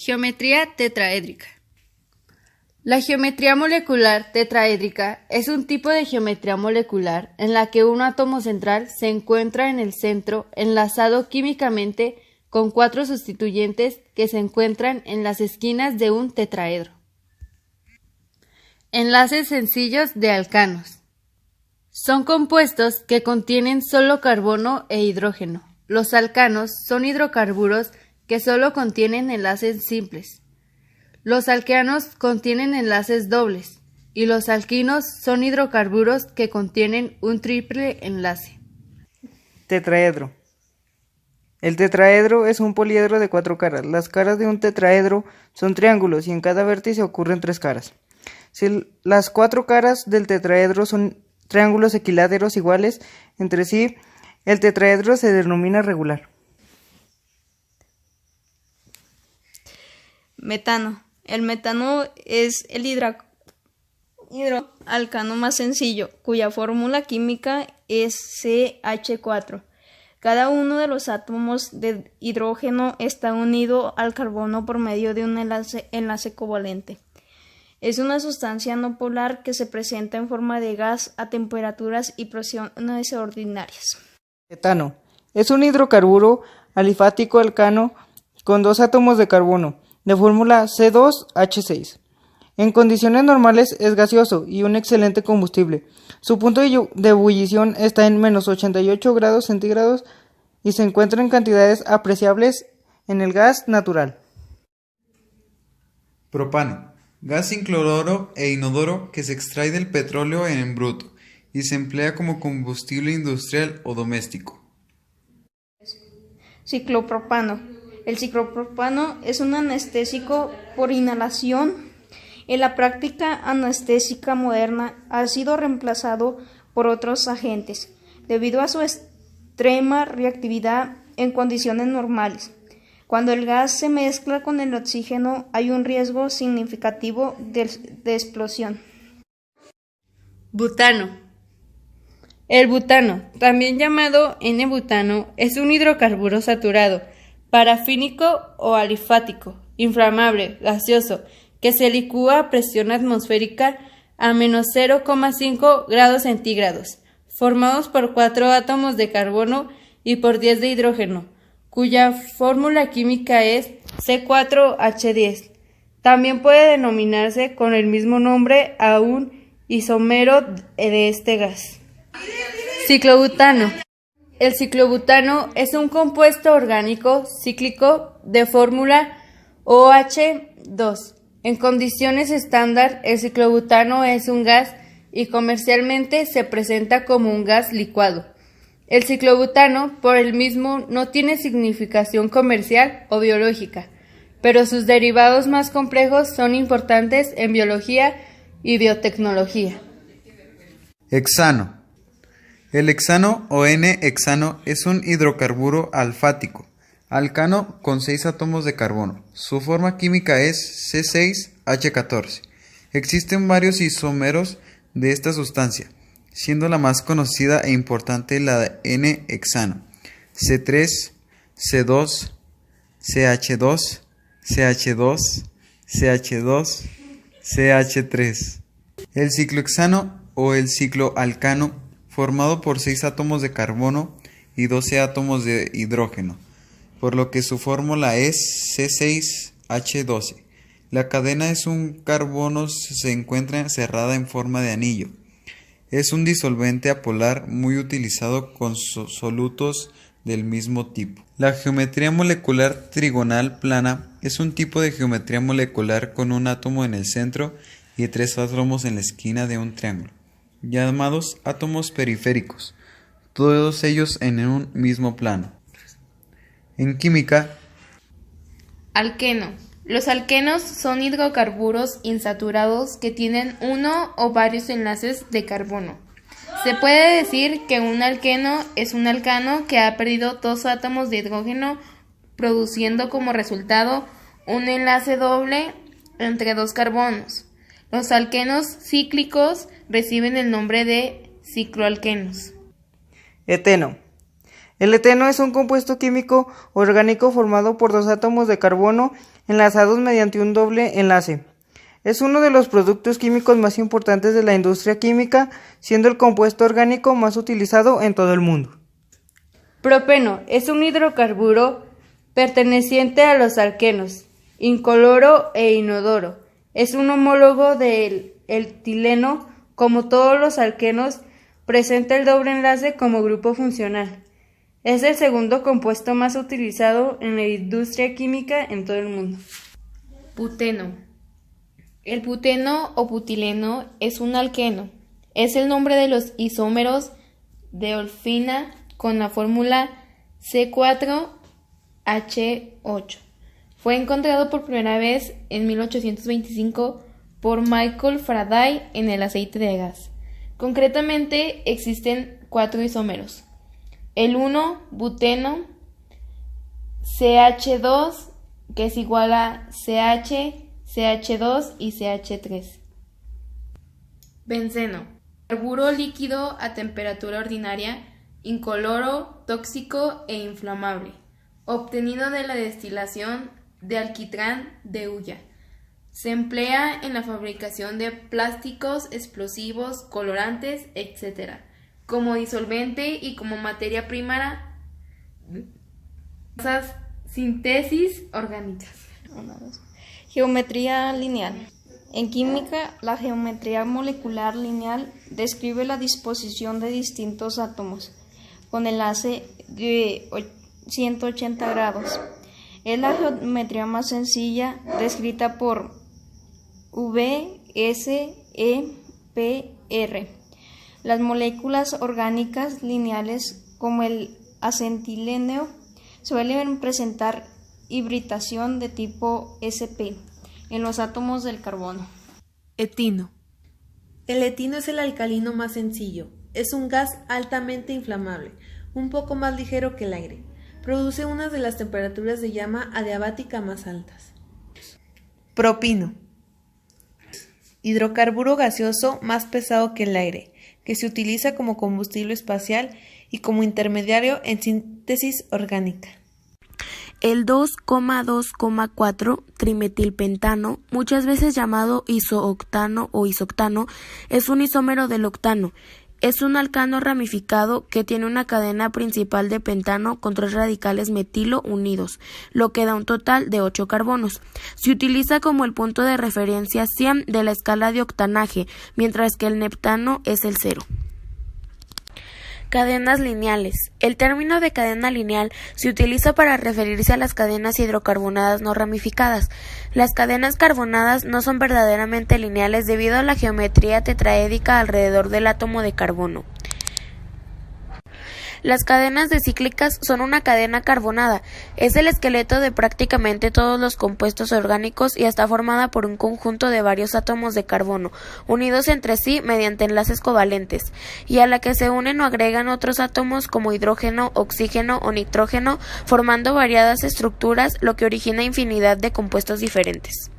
Geometría tetraédrica. La geometría molecular tetraédrica es un tipo de geometría molecular en la que un átomo central se encuentra en el centro enlazado químicamente con 4 sustituyentes que se encuentran en las esquinas de un tetraedro. Enlaces sencillos de alcanos. Son compuestos que contienen solo carbono e hidrógeno. Los alcanos son hidrocarburos que solo contienen enlaces simples. Los alqueanos contienen enlaces dobles y los alquinos son hidrocarburos que contienen un triple enlace. Tetraedro. El tetraedro es un poliedro de 4 caras. Las caras de un tetraedro son triángulos y en cada vértice ocurren 3 caras. Si las 4 caras del tetraedro son triángulos equiláteros iguales entre sí, el tetraedro se denomina regular. Metano. El metano es el hidroalcano más sencillo, cuya fórmula química es CH4. Cada uno de los átomos de hidrógeno está unido al carbono por medio de un enlace covalente. Es una sustancia no polar que se presenta en forma de gas a temperaturas y presiones ordinarias. Etano. Es un hidrocarburo alifático alcano con 2 átomos de carbono, de fórmula C2H6. En condiciones normales es gaseoso y un excelente combustible. Su punto de ebullición está en menos 88 grados centígrados y se encuentra en cantidades apreciables en el gas natural. Propano. Gas incoloro e inodoro que se extrae del petróleo en bruto y se emplea como combustible industrial o doméstico. Ciclopropano. El ciclopropano es un anestésico por inhalación. En la práctica anestésica moderna ha sido reemplazado por otros agentes, debido a su extrema reactividad en condiciones normales. Cuando el gas se mezcla con el oxígeno hay un riesgo significativo de explosión. Butano. El butano, también llamado N-butano, es un hidrocarburo saturado, parafínico o alifático, inflamable, gaseoso, que se licúa a presión atmosférica a menos 0,5 grados centígrados, formados por 4 átomos de carbono y por 10 de hidrógeno, cuya fórmula química es C4H10. También puede denominarse con el mismo nombre a un isómero de este gas. Ciclobutano. El ciclobutano es un compuesto orgánico cíclico de fórmula OH2. En condiciones estándar, el ciclobutano es un gas y comercialmente se presenta como un gas licuado. El ciclobutano, por el mismo, no tiene significación comercial o biológica, pero sus derivados más complejos son importantes en biología y biotecnología. Hexano. El hexano o N-hexano es un hidrocarburo alfático, alcano con 6 átomos de carbono. Su forma química es C6H14. Existen varios isómeros de esta sustancia, siendo la más conocida e importante la de N-hexano, C3, C2, CH2, CH2, CH2, CH3. El ciclohexano o el cicloalcano, formado por 6 átomos de carbono y 12 átomos de hidrógeno, por lo que su fórmula es C6H12. La cadena es un carbono se encuentra cerrada en forma de anillo. Es un disolvente apolar muy utilizado con solutos del mismo tipo. La geometría molecular trigonal plana es un tipo de geometría molecular con un átomo en el centro y 3 átomos en la esquina de un triángulo, llamados átomos periféricos, todos ellos en un mismo plano. En química, alqueno. Los alquenos son hidrocarburos insaturados que tienen uno o varios enlaces de carbono. Se puede decir que un alqueno es un alcano que ha perdido 2 átomos de hidrógeno, produciendo como resultado un enlace doble entre 2 carbonos. Los alquenos cíclicos reciben el nombre de cicloalquenos. Eteno. El eteno es un compuesto químico orgánico formado por 2 átomos de carbono enlazados mediante un doble enlace. Es uno de los productos químicos más importantes de la industria química, siendo el compuesto orgánico más utilizado en todo el mundo. Propeno es un hidrocarburo perteneciente a los alquenos, incoloro e inodoro. Es un homólogo del etileno. Como todos los alquenos, presenta el doble enlace como grupo funcional. Es el segundo compuesto más utilizado en la industria química en todo el mundo. Buteno. El buteno o butileno es un alqueno. Es el nombre de los isómeros de olefina con la fórmula C4H8. Fue encontrado por primera vez en 1825 por Michael Faraday en el aceite de gas. Concretamente existen 4 isómeros. El 1, buteno, CH2, que es igual a CH, CH2 y CH3. Benceno. Carburo líquido a temperatura ordinaria, incoloro, tóxico e inflamable, obtenido de la destilación de alquitrán de hulla. Se emplea en la fabricación de plásticos, explosivos, colorantes, etc., como disolvente y como materia prima de síntesis orgánicas. Geometría lineal. En química, la geometría molecular lineal describe la disposición de distintos átomos con enlace de 180 grados. Es la geometría más sencilla descrita por VSEPR. Las moléculas orgánicas lineales, como el acetileno, suelen presentar hibridación de tipo sp en los átomos del carbono. Etino. El etino es el alcalino más sencillo. Es un gas altamente inflamable, un poco más ligero que el aire. Produce una de las temperaturas de llama adiabática más altas. Propino. Hidrocarburo gaseoso más pesado que el aire, que se utiliza como combustible espacial y como intermediario en síntesis orgánica. El 2,2,4 trimetilpentano, muchas veces llamado isooctano o isoctano, es un isómero del octano. Es un alcano ramificado que tiene una cadena principal de pentano con 3 radicales metilo unidos, lo que da un total de 8 carbonos. Se utiliza como el punto de referencia 100 de la escala de octanaje, mientras que el neptano es el 0. Cadenas lineales. El término de cadena lineal se utiliza para referirse a las cadenas hidrocarbonadas no ramificadas. Las cadenas carbonadas no son verdaderamente lineales debido a la geometría tetraédrica alrededor del átomo de carbono. Las cadenas decíclicas son una cadena carbonada. Es el esqueleto de prácticamente todos los compuestos orgánicos y está formada por un conjunto de varios átomos de carbono, unidos entre sí mediante enlaces covalentes, y a la que se unen o agregan otros átomos como hidrógeno, oxígeno o nitrógeno, formando variadas estructuras, lo que origina infinidad de compuestos diferentes.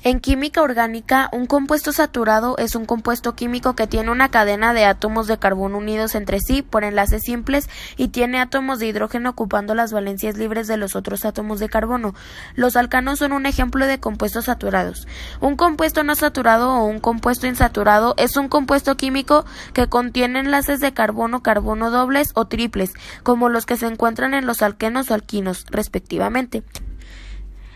En química orgánica, un compuesto saturado es un compuesto químico que tiene una cadena de átomos de carbono unidos entre sí por enlaces simples y tiene átomos de hidrógeno ocupando las valencias libres de los otros átomos de carbono. Los alcanos son un ejemplo de compuestos saturados. Un compuesto no saturado o un compuesto insaturado es un compuesto químico que contiene enlaces de carbono-carbono dobles o triples, como los que se encuentran en los alquenos o alquinos, respectivamente.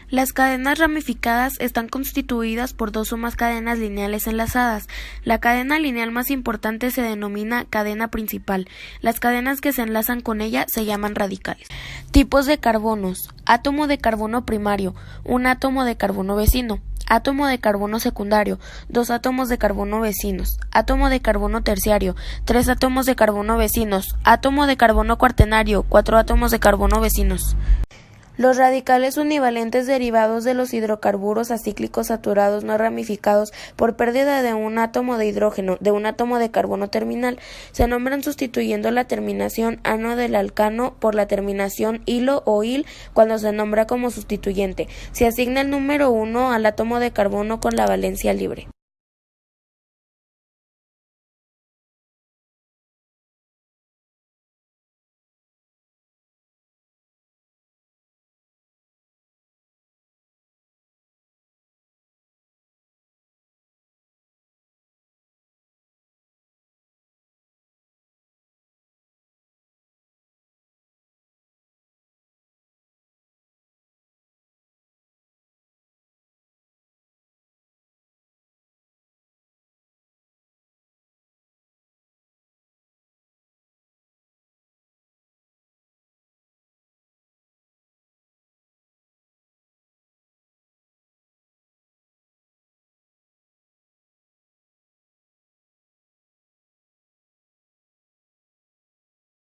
Las cadenas ramificadas están constituidas por 2 o más cadenas lineales enlazadas. La cadena lineal más importante se denomina cadena principal. Las cadenas que se enlazan con ella se llaman radicales. Tipos de carbonos. Átomo de carbono primario, un átomo de carbono vecino. Átomo de carbono secundario, 2 átomos de carbono vecinos. Átomo de carbono terciario, 3 átomos de carbono vecinos. Átomo de carbono cuaternario, 4 átomos de carbono vecinos. Los radicales univalentes derivados de los hidrocarburos acíclicos saturados no ramificados por pérdida de un átomo de hidrógeno de un átomo de carbono terminal se nombran sustituyendo la terminación ano del alcano por la terminación ilo o il cuando se nombra como sustituyente. Se asigna el número 1 al átomo de carbono con la valencia libre.